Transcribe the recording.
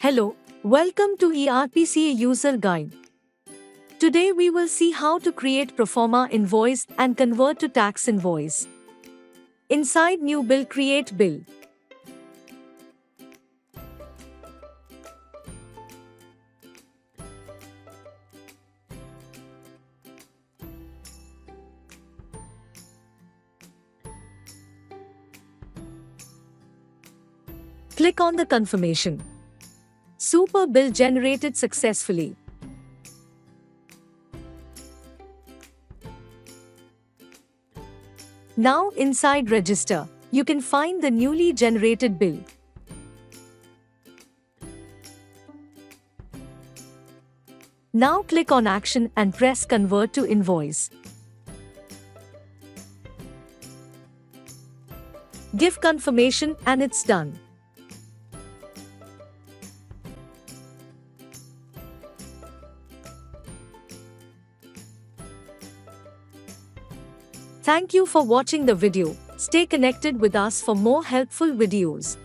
Hello, welcome to ERPCA User Guide. Today we will see how to create Proforma Invoice and convert to tax invoice. Inside New Bill, create bill. Click on the confirmation. Super bill generated successfully. Now inside register, you can find the newly generated bill. Now click on action and press convert to invoice. Give confirmation and it's done. Thank you for watching the video. Stay connected with us for more helpful videos.